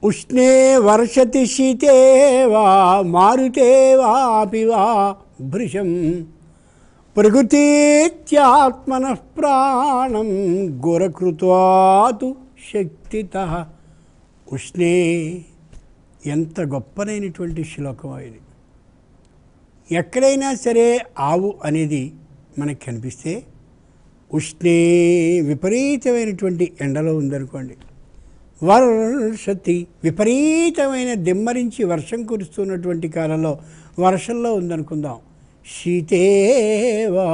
ఉష్ణే వర్షతి శీతే వా మారుతే వాపి వా భృశం ప్రకృతేత్యాత్మనః ప్రాణం గురకృత్వాతు శక్తితః. ఉష్ణే, ఎంత గొప్పనైనటువంటి శ్లోకం ఇది. ఎక్కడైనా సరే ఆవు అనేది మనకు కనిపిస్తే, ఉష్ణే విపరీతమైనటువంటి ఎండలో ఉందనుకోండి, వర్షతి విపరీతమైన దిమ్మరించి వర్షం కురుస్తున్నటువంటి కాలంలో వర్షంలో ఉందనుకుందాం, శీతేవా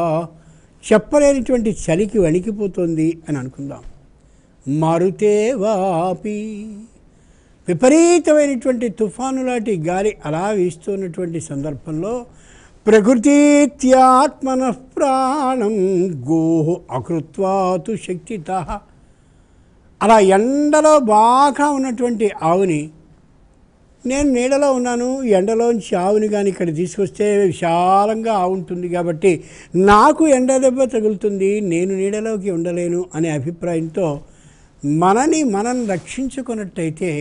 చెప్పలేనిటువంటి చలికి వణికిపోతుంది అని అనుకుందాం, మారుతేవాపి విపరీతమైనటువంటి తుఫాను లాంటి గాలి అలా వీస్తున్నటువంటి సందర్భంలో ప్రకృతీత్యాత్మనః ప్రాణం గోః అకృత్వాతు శక్తితః. అలా ఎండలో బాగా ఉన్నటువంటి ఆవుని, నేను నీడలో ఉన్నాను, ఎండలోంచి ఆవుని కానీ ఇక్కడ తీసుకొస్తే విశాలంగా ఆవు ఉంటుంది కాబట్టి నాకు ఎండ దెబ్బ తగులుతుంది, నేను నీడలోకి ఉండలేను అనే అభిప్రాయంతో మనం రక్షించుకున్నట్టయితే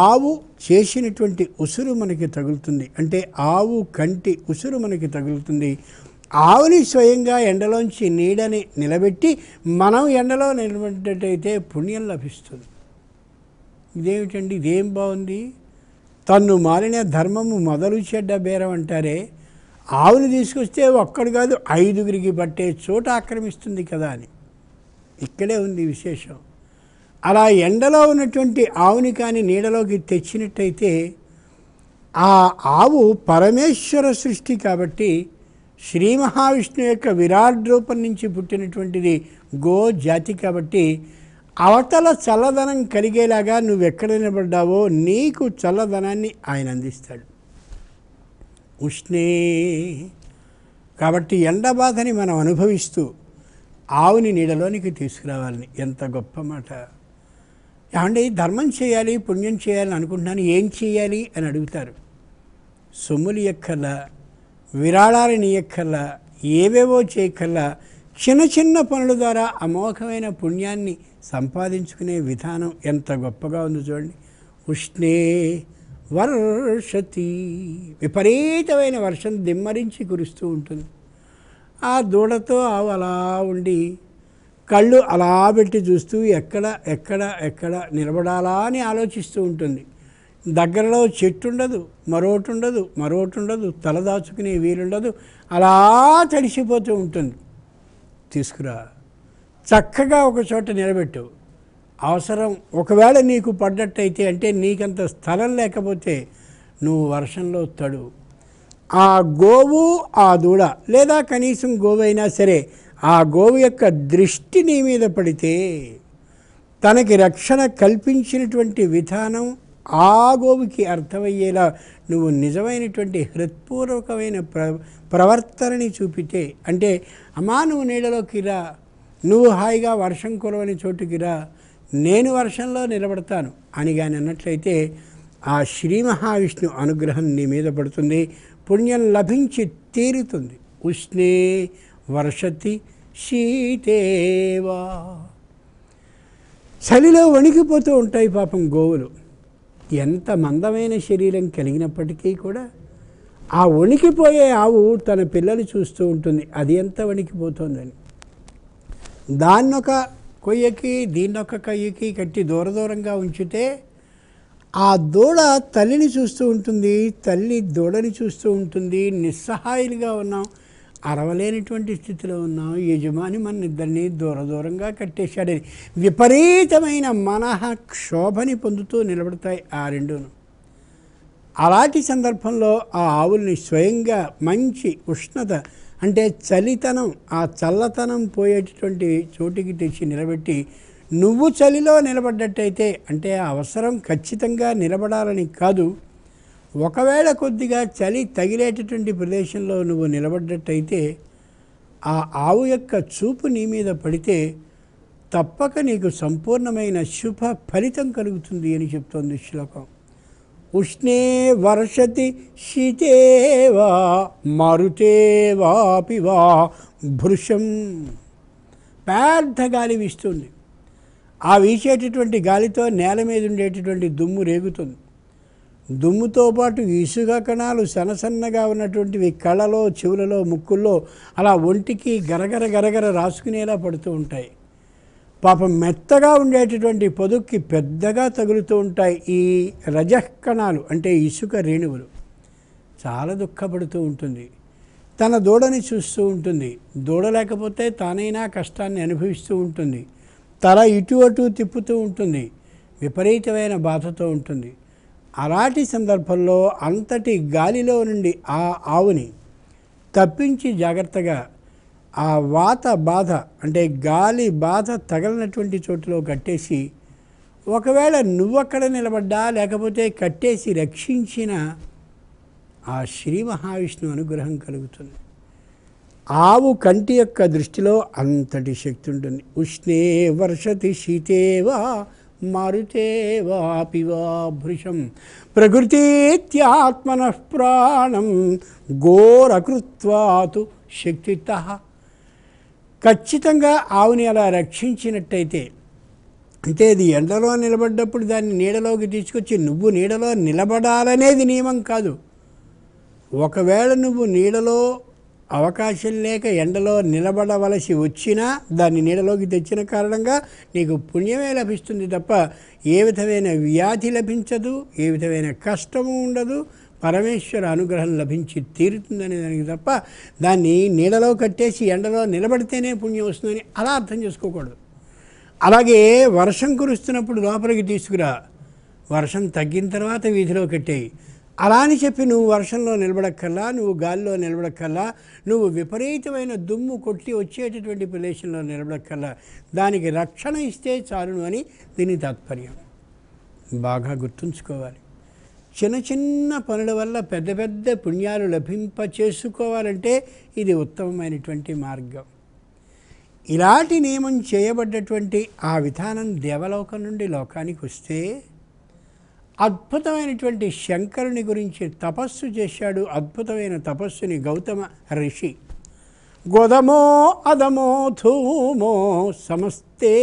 ఆవు చేసినటువంటి ఉసురు మనకి తగులుతుంది. అంటే ఆవు కంటి ఉసురు మనకి తగులుతుంది. ఆవుని స్వయంగా ఎండలోంచి నీడని నిలబెట్టి మనం ఎండలో నిలబెట్టినట్టయితే పుణ్యం లభిస్తుంది. ఇదేమిటండి, ఇదేం బాగుంది, తన్ను మారిన ధర్మము మొదలు చెడ్డ బేరం అంటారే, ఆవుని తీసుకొస్తే ఒక్కడు కాదు 5గురికి పట్టే చోట ఆక్రమిస్తుంది కదా అని. ఇక్కడే ఉంది విశేషం. అలా ఎండలో ఉన్నటువంటి ఆవుని కానీ నీడలోకి తెచ్చినట్టయితే ఆ ఆవు పరమేశ్వర సృష్టి కాబట్టి, శ్రీ మహావిష్ణువు యొక్క విరాట్ రూపం నుంచి పుట్టినటువంటిది గో జాతి కాబట్టి, అవతల చల్లదనం కలిగేలాగా నువ్వెక్కడ నిలబడ్డావో నీకు చల్లదనాన్ని ఆయన అందిస్తాడు. ఉష్ణే కాబట్టి ఎండ బాధని మనం అనుభవిస్తూ ఆవుని నీడలోనికి తీసుకురావాలని. ఎంత గొప్ప మాట. ఏమంటే ధర్మం చేయాలి, పుణ్యం చేయాలని అనుకుంటున్నాను, ఏం చేయాలి అని అడుగుతారు. సొమ్ములు ఎక్కర్లా, విరాళాలని ఎక్కర్లా, ఏవేవో చేయక్కర్లా, చిన్న చిన్న పనుల ద్వారా అమోఘమైన పుణ్యాన్ని సంపాదించుకునే విధానం ఎంత గొప్పగా ఉందో చూడండి. ఉష్ణే వర్షతి విపరీతమైన వర్షం దిమ్మరించి కురుస్తూ ఉంటుంది. ఆ దూడతో ఆవు అలా ఉండి కళ్ళు అలా పెట్టి చూస్తూ ఎక్కడ ఎక్కడ ఎక్కడ నిలబడాలా అని ఆలోచిస్తూ ఉంటుంది. దగ్గరలో చెట్టు ఉండదు, మరోటి ఉండదు, తలదాచుకునే వీలుండదు, అలా తడిసిపోతూ ఉంటుంది. తీసుకురా, చక్కగా ఒక చోట నిలబెట్టు. అవసరం ఒకవేళ నీకు పడ్డట్టయితే, అంటే నీకంత స్థలం లేకపోతే నువ్వు వర్షంలో తడు. ఆ గోవు ఆ దూడ, లేదా కనీసం గోవైనా సరే, ఆ గోవు యొక్క దృష్టి నీ మీద పడితే తనకి రక్షణ కల్పించినటువంటి విధానం ఆ గోవుకి అర్థమయ్యేలా నువ్వు నిజమైనటువంటి హృత్పూర్వకమైన ప్రవర్తనని చూపితే, అంటే అమ్మా నువ్వు నీడలోకి రా, నువ్వు హాయిగా వర్షం కురవని చోటుకి రా, నేను వర్షంలో నిలబడతాను అని కానీ అన్నట్లయితే ఆ శ్రీ మహావిష్ణు అనుగ్రహం నీ మీద పడుతుంది, పుణ్యం లభించి తీరుతుంది. ఉష్ణే వర్షతి శీతేవా. చలిలో వణికిపోతూ ఉంటాయి పాపం గోవులు. ఎంత మందమైన శరీరం కలిగినప్పటికీ కూడా ఆ వణికిపోయే ఆవు తన పిల్లలు చూస్తూ ఉంటుంది, అది ఎంత వణికిపోతుందని. దాన్నొక కొయ్యకి దీన్నొక కొయ్యకి కట్టి దూరంగా ఉంచితే ఆ దూడ తల్లిని చూస్తూ ఉంటుంది, తల్లి దూడని చూస్తూ ఉంటుంది. నిస్సహాయులుగా ఉన్నాం, అరవలేనిటువంటి స్థితిలో ఉన్నాం, యజమాని మన ఇద్దరిని దూరంగా కట్టేశాడని విపరీతమైన క్షోభని పొందుతూ నిలబడతాయి ఆ రెండును. అలాంటి సందర్భంలో ఆ ఆవుల్ని స్వయంగా మంచి ఉష్ణత, అంటే చలితనం, ఆ చల్లతనం పోయేటటువంటి చోటికి తెచ్చి నిలబెట్టి, నువ్వు చలిలో నిలబడ్డట్టయితే, అంటే అవసరం ఖచ్చితంగా నిలబడాలని కాదు, ఒకవేళ కొద్దిగా చలి తగిలేటటువంటి ప్రదేశంలో నువ్వు నిలబడ్డట్టయితే ఆ ఆవు యొక్క చూపు నీ మీద పడితే తప్పక నీకు సంపూర్ణమైన శుభ ఫలితం కలుగుతుంది అని చెప్తోంది శ్లోకం. ఉష్ణే వర్షతి శీతేవా మారుతేవాపి వా భృశం. పెద్ద గాలి వీస్తుంది, ఆ వీచేటటువంటి గాలితో నేల మీద ఉండేటటువంటి దుమ్ము రేగుతుంది. దుమ్ముతో పాటు ఇసుక కణాలు సన్నసన్నగా ఉన్నటువంటివి కళ్ళలో, చెవులలో, ముక్కుల్లో అలా ఒంటికి గరగర గరగర రాసుకునేలా పడుతూ ఉంటాయి. పాపం మెత్తగా ఉండేటటువంటి పొదుక్కి పెద్దగా తగులుతూ ఉంటాయి ఈ రజకణాలు, అంటే ఇసుక రేణువులు. చాలా దుఃఖపడుతూ ఉంటుంది. తన దూడని చూస్తూ ఉంటుంది. దూడ లేకపోతే తానైనా కష్టాన్ని అనుభవిస్తూ ఉంటుంది. తల ఇటు అటు తిప్పుతూ ఉంటుంది. విపరీతమైన బాధతో ఉంటుంది. అలాంటి సందర్భంలో అంతటి గాలిలో నుండి ఆ ఆవుని తప్పించి జాగ్రత్తగా ఆ వాత బాధ, అంటే గాలి బాధ తగలనటువంటి చోటులో కట్టేసి, ఒకవేళ నువ్వక్కడ నిలబడ్డా లేకపోతే కట్టేసి రక్షించిన ఆ శ్రీ మహావిష్ణువు అనుగ్రహం కలుగుతుంది. ఆవు కంటి యొక్క దృష్టిలో అంతటి శక్తి ఉంటుంది. ఉష్ణే వర్షతి శీతేవా మారుతేవాపివా భృశం ప్రకృతీత్యాత్మనః ప్రాణం ఘోరకృత్వాతు శక్తితః. ఖచ్చితంగా ఆవుని అలా రక్షించినట్టయితే, అంటే అది ఎండలో నిలబడ్డప్పుడు దాన్ని నీడలోకి తీసుకొచ్చి, నువ్వు నీడలో నిలబడాలనేది నియమం కాదు. ఒకవేళ నువ్వు నీడలో అవకాశం లేక ఎండలో నిలబడవలసి వచ్చినా దాన్ని నీడలోకి తెచ్చిన కారణంగా నీకు పుణ్యమే లభిస్తుంది తప్ప ఏ విధమైన వ్యాధి లభించదు, ఏ విధమైన కష్టము ఉండదు. పరమేశ్వర అనుగ్రహం లభించి తీరుతుందనే దానికి తప్ప దాన్ని నీడలో కట్టేసి ఎండలో నిలబడితేనే పుణ్యం వస్తుందని అలా అర్థం చేసుకోకూడదు. అలాగే వర్షం కురుస్తున్నప్పుడు లోపలికి తీసుకురా, వర్షం తగ్గిన తర్వాత వీధిలో కట్టేయి. అలా అని చెప్పి నువ్వు వర్షంలో నిలబడక్కల్లా, నువ్వు గాలిలో నిలబడక్కల్లా, నువ్వు విపరీతమైన దుమ్ము కొట్టి వచ్చేటటువంటి ప్రదేశంలో నిలబడక్కల్లా. దానికి రక్షణ ఇస్తే చాలును అని దీని తాత్పర్యం. బాగా గుర్తుంచుకోవాలి. చిన్న చిన్న పనుల వల్ల పెద్ద పెద్ద పుణ్యాలు లభింప చేసుకోవాలంటే ఇది ఉత్తమమైనటువంటి మార్గం. ఇలాంటి నియమం చేయబడ్డటువంటి ఆ విధానం దేవలోకం నుండి లోకానికి వస్తే అద్భుతమైనటువంటి శంకరుని గురించి తపస్సు చేశాడు. అద్భుతమైన తపస్సుని గౌతమ ఋషి. గోదమో అదమో ధూమో సమస్తే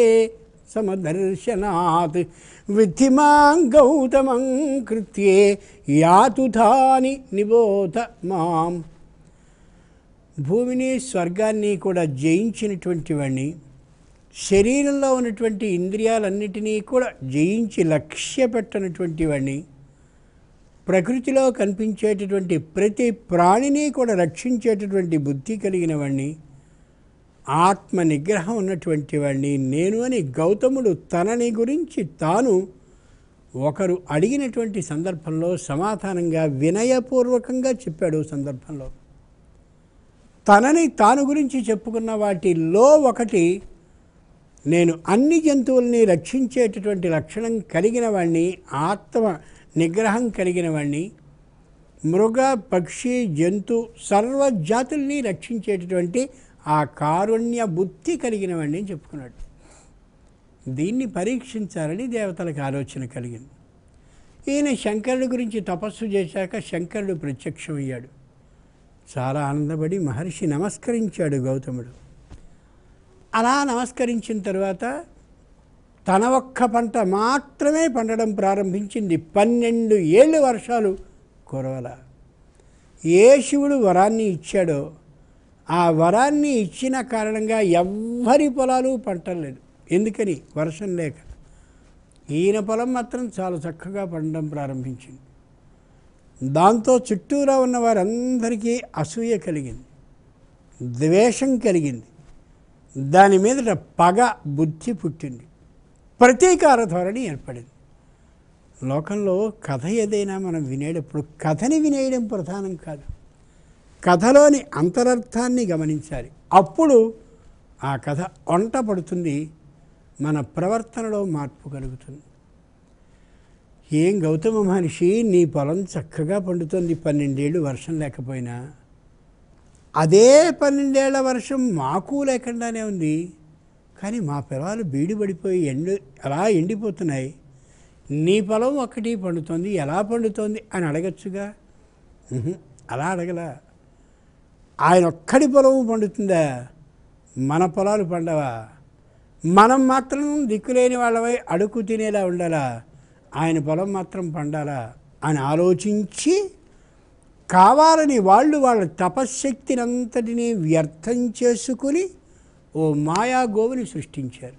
సమదర్శనాత్ విద్ధిమాం గౌతమం కృత్యే యాతుధాని నిబోధ మాం. భూమిని స్వర్గాన్ని కూడా జయించినటువంటి వాడిని, శరీరంలో ఉన్నటువంటి ఇంద్రియాలన్నిటినీ కూడా జయించి లక్ష్య పెట్టనటువంటి వాడిని, ప్రకృతిలో కనిపించేటటువంటి ప్రతి ప్రాణిని కూడా రక్షించేటటువంటి బుద్ధి కలిగిన వాడిని, ఆత్మ నిగ్రహం ఉన్నటువంటి వాడిని నేను అని గౌతముడు తనని గురించి తాను ఒకరు అడిగినటువంటి సందర్భంలో సమాధానంగా వినయపూర్వకంగా చెప్పాడు. సందర్భంలో తనని తాను గురించి చెప్పుకున్న వాటిల్లో ఒకటి, నేను అన్ని జంతువుల్ని రక్షించేటటువంటి లక్షణం కలిగిన వాడిని, ఆత్మ నిగ్రహం కలిగిన వాడిని, మృగ పక్షి జంతు సర్వజాతుల్ని రక్షించేటటువంటి ఆ కారుణ్య బుద్ధి కలిగిన వాడిని అని చెప్పుకున్నాడు. దీన్ని పరీక్షించాలని దేవతలకు ఆలోచన కలిగింది. ఈయన శంకరుడి గురించి తపస్సు చేశాక శంకరుడు ప్రత్యక్షమయ్యాడు. చాలా ఆనందపడి మహర్షి నమస్కరించాడు గౌతముడు. అలా నమస్కరించిన తర్వాత తన ఒక్క పంట మాత్రమే పండడం ప్రారంభించింది. 12 ఏళ్ళు వర్షాలు కురవల. ఏ శివుడు వరాన్ని ఇచ్చాడో ఆ వరాన్ని ఇచ్చిన కారణంగా ఎవ్వరి పొలాలు పంటలేదు. ఎందుకని? వర్షం లేక. ఈయన పొలం మాత్రం చాలా చక్కగా పండడం ప్రారంభించింది. దాంతో చుట్టూరా ఉన్న వారందరికీ అసూయ కలిగింది, ద్వేషం కలిగింది, దాని మీద పగ బుద్ధి పుట్టింది, ప్రతీకార ధోరణి ఏర్పడింది. లోకంలో కథ ఏదైనా మనం వినేటప్పుడు కథని వినేయడం ప్రధానం కాదు, కథలోని అంతరర్థాన్ని గమనించాలి. అప్పుడు ఆ కథ వంట పడుతుంది, మన ప్రవర్తనలో మార్పు కలుగుతుంది. ఏం గౌతమ మహర్షి, నీ పొలం చక్కగా పండుతుంది 12 ఏళ్ళు వర్షం లేకపోయినా. అదే 12 ఏళ్ల వర్షం మాకు లేకుండానే ఉంది, కానీ మా పొలాలు బీడుపడిపోయి అలా ఎండిపోతున్నాయి. నీ పొలం ఒక్కటి పండుతోంది, ఎలా పండుతోంది అని అడగచ్చుగా. అలా అడగలా. ఆయన ఒక్కడి పొలము పండుతుందా? మన పొలాలు పండవా? మనం మాత్రం దిక్కులేని వాళ్ళవై అడుగు తినేలా ఉండాలా, ఆయన పొలం మాత్రం పండాలా అని ఆలోచించి కావాలని వాళ్ళ తపశ్శక్తిని అంతటినీ వ్యర్థం చేసుకుని ఓ మాయా గోవుని సృష్టించారు.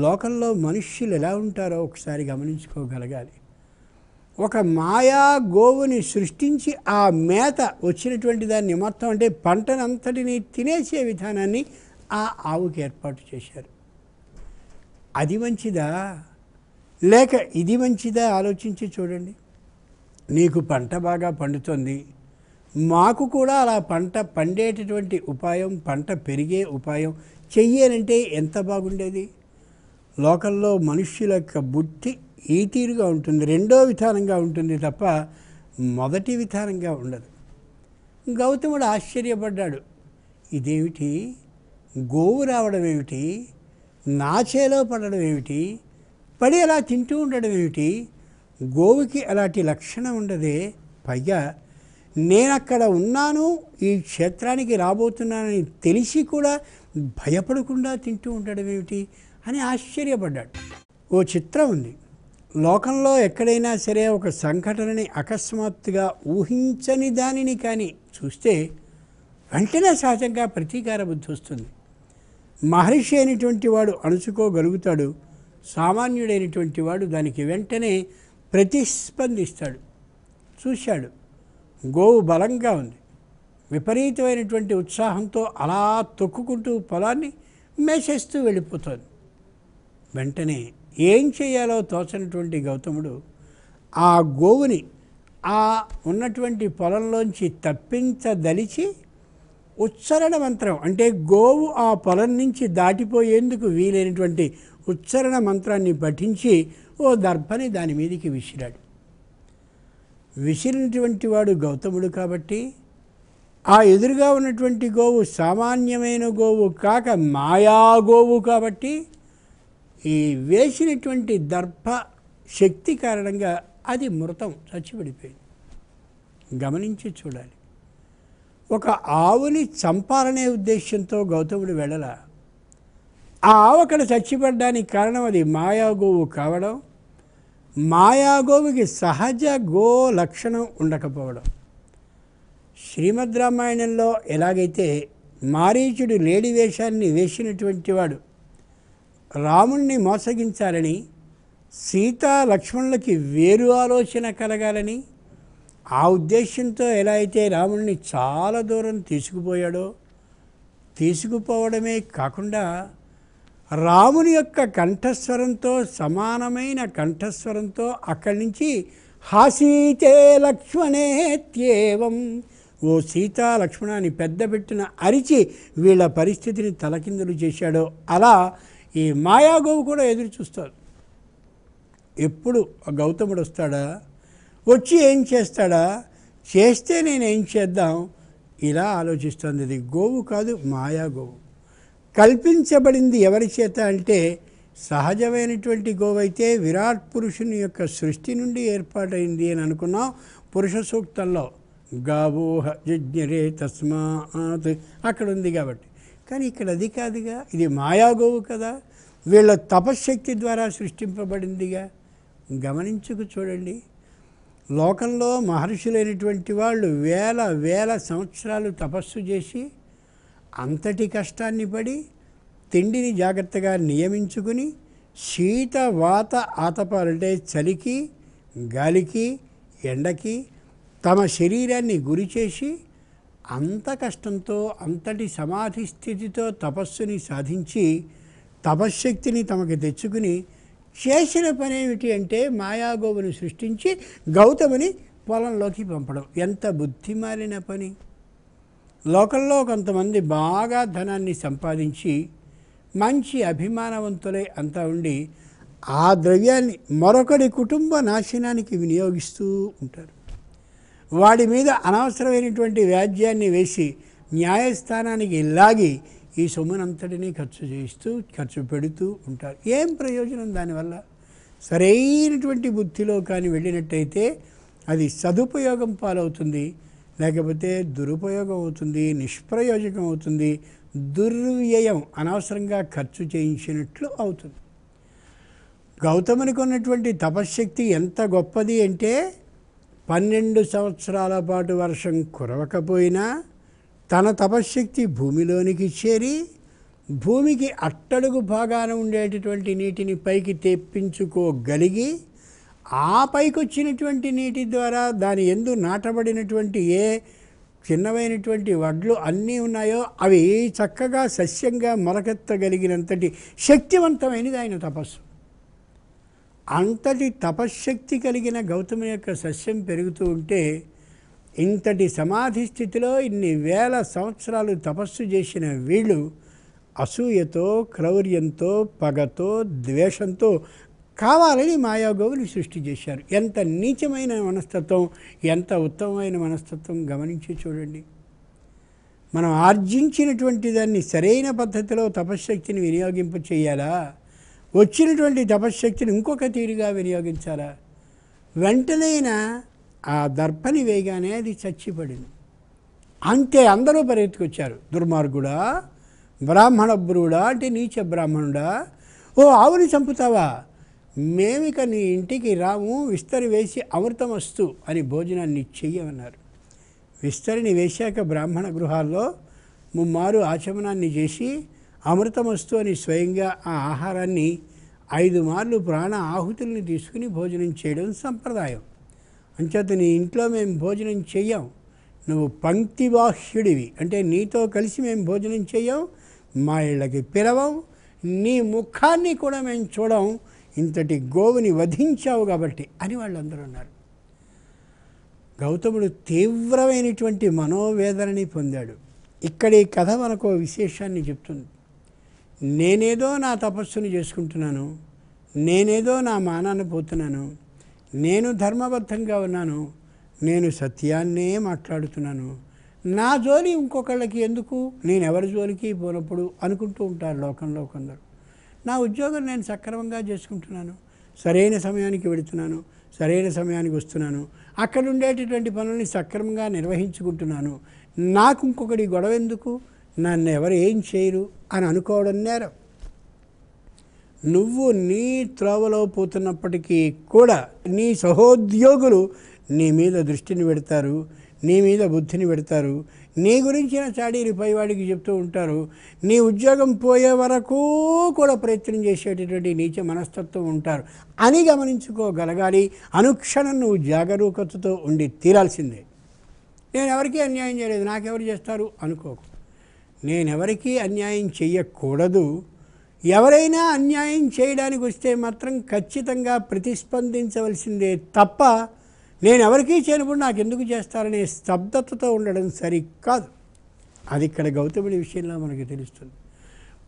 లోకంలో మనుష్యులు ఎలా ఉంటారో ఒకసారి గమనించుకోగలగాలి. ఒక మాయా గోవుని సృష్టించి ఆ మేత వచ్చినటువంటి దాన్ని మొత్తం అంటే పంటనంతటినీ తినేసే విధానాన్ని ఆ ఆవుకి ఏర్పాటు చేశారు. అది మంచిదా లేక ఇది మంచిదా ఆలోచించి చూడండి. నీకు పంట బాగా పండుతుంది, మాకు కూడా అలా పంట పండేటటువంటి ఉపాయం, పంట పెరిగే ఉపాయం చెయ్యాలంటే ఎంత బాగుండేది. లోకంలో మనుష్యుల యొక్క బుద్ధి ఈ తీరుగా ఉంటుంది, రెండో విధానంగా ఉంటుంది తప్ప మొదటి విధానంగా ఉండదు. గౌతముడు ఆశ్చర్యపడ్డాడు, ఇదేమిటి, గోవు రావడం ఏమిటి, నా చేలో పడడం ఏమిటి, పడి అలా తింటూ ఉండడం ఏమిటి, గోవుకి అలాంటి లక్షణం ఉండదే, పైగా నేనక్కడ ఉన్నాను, ఈ క్షేత్రానికి రాబోతున్నానని తెలిసి కూడా భయపడకుండా తింటూ ఉండడం ఏమిటి అని ఆశ్చర్యపడ్డాడు. ఓ చిత్రం ఉంది. లోకంలో ఎక్కడైనా సరే ఒక సంఘటనని అకస్మాత్తుగా ఊహించని దానిని కానీ చూస్తే వెంటనే సహజంగా ప్రతీకార బుద్ధి వస్తుంది. మహర్షి అయినటువంటి వాడు అణుచుకోగలుగుతాడు, సామాన్యుడైనటువంటి వాడు దానికి వెంటనే ప్రతిస్పందిస్తాడు. చూశాడు, గోవు బలంగా ఉంది, విపరీతమైనటువంటి ఉత్సాహంతో అలా తొక్కుకుంటూ పొలాన్ని మేసేస్తూ వెళ్ళిపోతుంది. వెంటనే ఏం చేయాలో తోచనటువంటి గౌతముడు ఆ గోవుని ఆ ఉన్నటువంటి పొలంలోంచి తప్పించదలిచి ఉచ్చరణ మంత్రం అంటే గోవు ఆ పొలం నుంచి దాటిపోయేందుకు వీలైనటువంటి ఉచ్చరణ మంత్రాన్ని పఠించి ఓ దర్భని దాని మీదికి విసిరాడు. విసిరినటువంటి వాడు గౌతముడు కాబట్టి ఆ ఎదురుగా ఉన్నటువంటి గోవు సామాన్యమైన గోవు కాక మాయా గోవు కాబట్టి ఈ వేసినటువంటి దర్భ శక్తి కారణంగా అది మృతం, చచ్చిపడిపోయింది. గమనించి చూడాలి. ఒక ఆవుని చంపాలనే ఉద్దేశంతో గౌతముడు వెళ్ళల. ఆ ఆవు అక్కడ చచ్చిపడ్డానికి కారణం అది మాయాగోవు కావడం, మాయాగోవుకి సహజ గో లక్షణం ఉండకపోవడం. శ్రీమద్ రామాయణంలో ఎలాగైతే మారీచుడు లేడి వేషాన్ని వేసినటువంటి వాడు రాముణ్ణి మోసగించాలని, సీతా లక్ష్మణులకి వేరు ఆలోచన కలగాలని ఆ ఉద్దేశంతో ఎలా అయితే రాముణ్ణి చాలా దూరం తీసుకుపోయాడో, తీసుకుపోవడమే కాకుండా రాముని యొక్క కంఠస్వరంతో సమానమైన కంఠస్వరంతో అక్కడి నుంచి హాసీతే లక్ష్మణేత్యేవం, ఓ సీతా లక్ష్మణాన్ని పెద్ద పెట్టిన అరిచి వీళ్ళ పరిస్థితిని తలకిందులు చేశాడో అలా ఈ మాయాగోవు కూడా ఎదురు చూస్తారు. ఎప్పుడు గౌతముడు వస్తాడా, వచ్చి ఏం చేస్తాడా, చేస్తే నేనేం చేద్దాం, ఇలా ఆలోచిస్తుంది. ఇది గోవు కాదు, మాయాగోవు. కల్పించబడింది ఎవరి చేత అంటే సహజమైనటువంటి గోవైతే విరాట్ పురుషుని యొక్క సృష్టి నుండి ఏర్పాటైంది అని అనుకున్నాం పురుష సూక్తంలో. గావోహ యజ్ఞరే తస్మాత్ అక్కడ ఉంది కాబట్టి. కానీ ఇక్కడ అది కాదుగా, ఇది మాయాగోవు కదా, వీళ్ళ తపశ్శక్తి ద్వారా సృష్టింపబడిందిగా. గమనించుకు చూడండి. లోకంలో మహర్షులైనటువంటి వాళ్ళు వేల వేల సంవత్సరాలు తపస్సు చేసి అంతటి కష్టాన్ని పడి తిండిని జాగ్రత్తగా నియమించుకుని శీత వాత ఆతపాలంటే చలికి గాలికి ఎండకి తమ శరీరాన్ని గురి చేసి అంత కష్టంతో అంతటి సమాధి స్థితితో తపస్సుని సాధించి తపశ్శక్తిని తమకు తెచ్చుకుని చేసిన పని ఏమిటి అంటే మాయాగోవుని సృష్టించి గౌతముని పొలంలోకి పంపడం. ఎంత బుద్ధిమాలిన పని. లోకంలో కొంతమంది బాగా ధనాన్ని సంపాదించి మంచి అభిమానవంతులై అంతా ఉండి ఆ ద్రవ్యాన్ని మరొకడి కుటుంబ నాశనానికి వినియోగిస్తూ ఉంటారు. వాడి మీద అనవసరమైనటువంటి వ్యాజ్యాన్ని వేసి న్యాయస్థానానికి లాగి ఈ సొమ్మునంతటినీ ఖర్చు పెడుతూ ఉంటారు. ఏం ప్రయోజనం దానివల్ల? సరైనటువంటి బుద్ధిలో కానీ వెళ్ళినట్టయితే అది సదుపయోగం పాలవుతుంది, లేకపోతే దురుపయోగం అవుతుంది, నిష్ప్రయోజకం అవుతుంది, దుర్వ్యయం, అనవసరంగా ఖర్చు చేయించినట్లు అవుతుంది. గౌతమునికి ఉన్నటువంటి తపశ్శక్తి ఎంత గొప్పది అంటే 12 సంవత్సరాల పాటు వర్షం కురవకపోయినా తన తపశ్శక్తి భూమిలోనికి చేరి భూమికి అట్టడుగు భాగాన ఉండేటటువంటి నీటిని పైకి తెప్పించుకోగలిగి ఆ పైకి వచ్చినటువంటి నీటి ద్వారా దాని యందు నాటబడినటువంటి ఏ చిన్నవైనటువంటి వడ్లు అన్నీ ఉన్నాయో అవి చక్కగా సస్యంగా మొలకెత్తగలిగినంతటి శక్తివంతమైనది ఆయన తపస్సు. అంతటి తపశ్శక్తి కలిగిన గౌతమి యొక్క సస్యం పెరుగుతూ ఉంటే ఇంతటి సమాధి స్థితిలో ఇన్ని వేల సంవత్సరాలు తపస్సు చేసిన వీళ్ళు అసూయతో, క్రౌర్యంతో, పగతో, ద్వేషంతో కావాలని మాయాగోవుని సృష్టి చేశారు. ఎంత నీచమైన మనస్తత్వం, ఎంత ఉత్తమమైన మనస్తత్వం గమనించి చూడండి. మనం ఆర్జించినటువంటి దాన్ని సరైన పద్ధతిలో తపశ్శక్తిని వినియోగింప చేయాలా, వచ్చినటువంటి తపశ్శక్తిని ఇంకొక తీరుగా వినియోగించాలా? వెంటనైనా ఆ దర్పని వేయగానే అది చచ్చిపడింది. అంతే, అందరూ పరిగెత్తుకొచ్చారు. దుర్మార్గుడా, బ్రాహ్మణ బ్రూడా అంటే నీచ బ్రాహ్మణుడా, ఓ ఆవుని చంపుతావా, మేమిక నీ ఇంటికి రాము, విస్తరి వేసి అమృతమస్తు అని భోజనాన్ని చెయ్యమన్నారు. విస్తరిని వేశాక బ్రాహ్మణ గృహాల్లో ముమ్మారు ఆచమనాన్ని చేసి అమృతమస్తు అని స్వయంగా ఆ ఆహారాన్ని 5 మార్లు ప్రాణ ఆహుతుల్ని తీసుకుని భోజనం చేయడం సంప్రదాయం. అంచేత నీ ఇంట్లో మేము భోజనం చెయ్యం, నువ్వు పంక్తిబాహ్యుడివి, అంటే నీతో కలిసి మేము భోజనం చెయ్యం, మా ఇళ్ళకి పిలవం, నీ ముఖాన్ని కూడా మేము చూడం, ఇంతటి గోవుని వధించావు కాబట్టి అని వాళ్ళందరూ అన్నారు. గౌతముడు తీవ్రమైనటువంటి మనోవేదనని పొందాడు. ఇక్కడ ఈ కథ మనకు విశేషాన్ని చెప్తుంది. నేనేదో నా తపస్సుని చేసుకుంటున్నాను, నేనేదో నా మానాన్ని పోతున్నాను, నేను ధర్మబద్ధంగా ఉన్నాను, నేను సత్యాన్నే మాట్లాడుతున్నాను, నా జోలి ఇంకొకళ్ళకి ఎందుకు, నేను ఎవరి జోలికి పోనప్పుడు అనుకుంటూ ఉంటారు లోకంలో కొందరు. నా ఉద్యోగం నేను సక్రమంగా చేసుకుంటున్నాను, సరైన సమయానికి వెళుతున్నాను, సరైన సమయానికి వస్తున్నాను, అక్కడ ఉండేటటువంటి పనుల్ని సక్రమంగా నిర్వహించుకుంటున్నాను, నాకు ఇంకొకటి గొడవ ఎందుకు, నన్ను ఎవరు ఏం చేయరు అని అనుకోవడం నేరం. నువ్వు నీ త్రోవలో పోతున్నప్పటికీ కూడా నీ సహోద్యోగులు నీ మీద దృష్టిని పెడతారు, నీ మీద బుద్ధిని పెడతారు, నీ గురించిన చాడీలు పైవాడికి చెప్తూ ఉంటారు, నీ ఉద్యోగం పోయే వరకు కూడా ప్రయత్నం చేసేటటువంటి నీచ మనస్తత్వం ఉంటారు అని గమనించుకోగలగాలి. అనుక్షణం నువ్వు జాగరూకతతో ఉండి తీరాల్సిందే. నేను ఎవరికీ అన్యాయం చేయలేదు, నాకెవరు చేస్తారు అనుకోకు. నేనెవరికీ అన్యాయం చెయ్యకూడదు. ఎవరైనా అన్యాయం చేయడానికి వస్తే మాత్రం ఖచ్చితంగా ప్రతిస్పందించవలసిందే తప్ప నేను ఎవరికీ చేయనప్పుడు నాకెందుకు చేస్తారనే స్తబ్దతతో ఉండడం సరికాదు. అది ఇక్కడ గౌతముడి విషయంలో మనకి తెలుస్తుంది.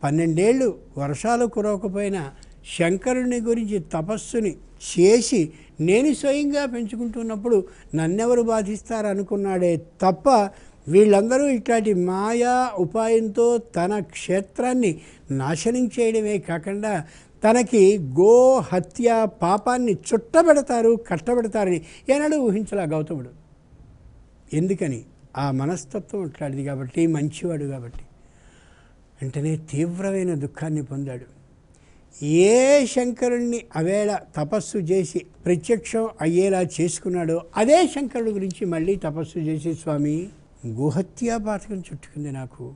12 ఏళ్ళు వర్షాలు కురవకపోయినా శంకరుని గురించి తపస్సుని చేసి నేను స్వయంగా పెంచుకుంటున్నప్పుడు నన్నెవరు బాధిస్తారనుకున్నాడే తప్ప వీళ్ళందరూ ఇట్లాంటి మాయా ఉపాయంతో తన క్షేత్రాన్ని నాశనం చేయడమే కాకుండా తనకి గో హత్య పాపాన్ని చుట్టబెడతారు, కట్టబెడతారని ఏనాడు ఊహించలా గౌతముడు. ఎందుకని? ఆ మనస్తత్వం అట్లాంటిది కాబట్టి, మంచివాడు కాబట్టి. వెంటనే తీవ్రమైన దుఃఖాన్ని పొందాడు. ఏ శంకరుణ్ణి అవేళ తపస్సు చేసి ప్రత్యక్షం అయ్యేలా చేసుకున్నాడో అదే శంకరుడి గురించి మళ్ళీ తపస్సు చేసి, స్వామి గోహత్యా పాతకం చుట్టుకుంది, నాకు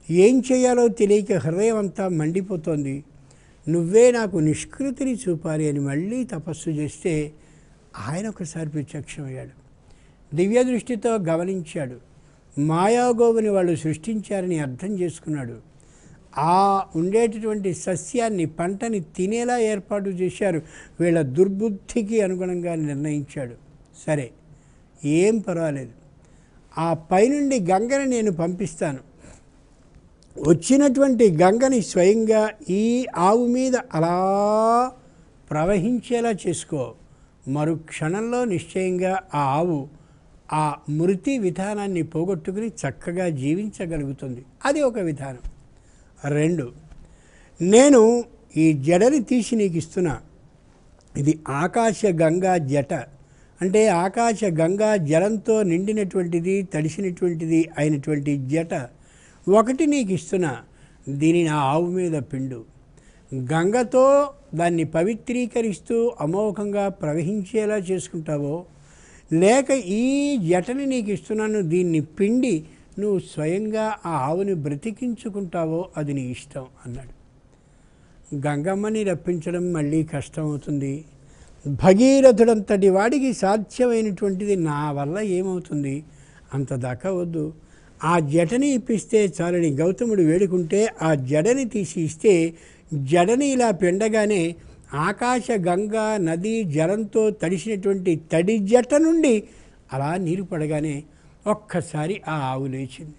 ఏం చేయాలో తెలియక హృదయం అంతా మండిపోతోంది, నువ్వే నాకు నిష్కృతిని చూపాలి అని మళ్ళీ తపస్సు చేస్తే ఆయన ఒకసారి ప్రత్యక్షమయ్యాడు. దివ్య దృష్టితో గమనించాడు. మాయాగోవుని వాళ్ళు సృష్టించారని అర్థం చేసుకున్నాడు. ఆ ఉండేటటువంటి సస్యాన్ని, పంటని తినేలా ఏర్పాటు చేశారు. వీళ్ళ దుర్బుద్ధికి అనుగుణంగా నిర్ణయించాడు. సరే, ఏం పర్వాలేదు, ఆ పైనుండి గంగని నేను పంపిస్తాను, వచ్చినటువంటి గంగని స్వయంగా ఈ ఆవు మీద అలా ప్రవహించేలా చేసుకో, మరుక్షణంలో నిశ్చయంగా ఆ ఆవు ఆ మృతి విధానాన్ని పోగొట్టుకుని చక్కగా జీవించగలుగుతుంది. అది ఒక విధానం. 2, నేను ఈ జడని తీసి నీకు ఇస్తున్నా, ఇది ఆకాశ గంగా జట, అంటే ఆకాశ గంగా జలంతో నిండినటువంటిది, తడిసినటువంటిది అయినటువంటి జట. ఒకటి నీకు ఇస్తున్నా, దీనిని ఆ ఆవు మీద పిండు. గంగతో దాన్ని పవిత్రీకరిస్తూ అమోఘంగా ప్రవహించేలా చేసుకుంటావో, లేక ఈ జటని నీకు ఇస్తున్నాను దీన్ని పిండి నువ్వు స్వయంగా ఆ ఆవుని బ్రతికించుకుంటావో అది నీ ఇష్టం అన్నాడు. గంగమ్మని రప్పించడం మళ్ళీ కష్టమవుతుంది. భగీరథుడంతటి వాడికి సాధ్యమైనటువంటిది నా వల్ల ఏమవుతుంది, అంత దాకా వద్దు, ఆ జటని ఇప్పిస్తే చాలని గౌతముడు వేడుకుంటే ఆ జడని తీసి ఇస్తే జడని ఇలా పిండగానే ఆకాశ గంగా నది జలంతో తడిసినటువంటి తడి జట నుండి అలా నీరు పడగానే ఒక్కసారి ఆ ఆవు లేచింది.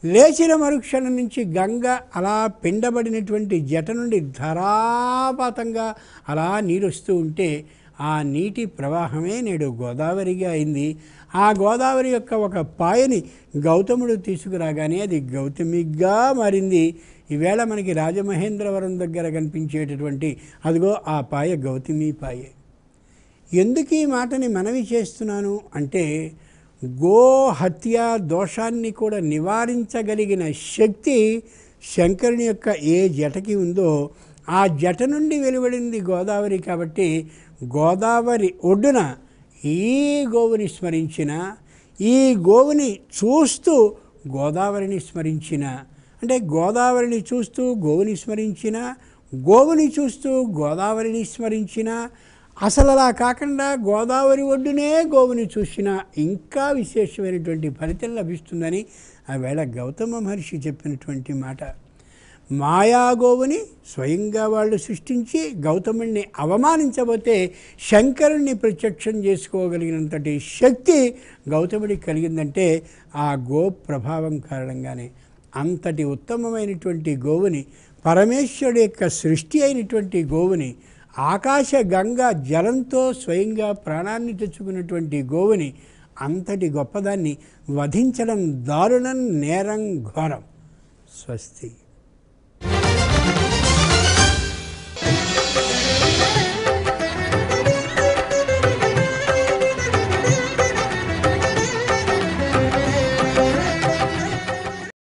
లేచిన మరుక్షణం నుంచి గంగ అలా పిండబడినటువంటి జట నుండి ధారాపాతంగా అలా నీరు వస్తూ ఉంటే ఆ నీటి ప్రవాహమే నేడు గోదావరిగా అయింది. ఆ గోదావరి యొక్క ఒక పాయని గౌతముడు తీసుకురాగానే అది గౌతమిగా మారింది. ఈవేళ మనకి రాజమహేంద్రవరం దగ్గర కనిపించేటటువంటి అదిగో ఆ పాయ గౌతమి పాయే. ఎందుకు ఈ మాటని మనవి చేస్తున్నాను అంటే, గోహత్య దోషాన్ని కూడా నివారించగలిగిన శక్తి శంకరుని యొక్క ఏ జటకి ఉందో ఆ జట నుండి వెలువడింది గోదావరి. కాబట్టి గోదావరి ఒడ్డున ఈ గోవుని స్మరించిన, ఈ గోవుని చూస్తూ గోదావరిని స్మరించిన, అంటే గోదావరిని చూస్తూ గోవుని స్మరించిన, గోవుని చూస్తూ గోదావరిని స్మరించిన, అసలు అలా కాకుండా గోదావరి ఒడ్డునే గోవుని చూసినా ఇంకా విశేషమైనటువంటి ఫలితం లభిస్తుందని ఆవేళ గౌతమ మహర్షి చెప్పినటువంటి మాట. మాయాగోవుని స్వయంగా వాళ్ళు సృష్టించి గౌతముడిని అవమానించబోతే శంకరుణ్ణి ప్రత్యక్షం చేసుకోగలిగినంతటి శక్తి గౌతముడికి కలిగిందంటే ఆ గో ప్రభావం కారణంగానే. అంతటి ఉత్తమమైనటువంటి గోవుని, పరమేశ్వరుడు యొక్క సృష్టి అయినటువంటి గోవుని, ఆకాశ గంగా జలంతో స్వయంగా ప్రాణాన్ని తెచ్చుకున్నటువంటి గోవుని, అంతటి గొప్పదాన్ని వధించడం దారుణం, నేరం, ఘోరం. స్వస్తి.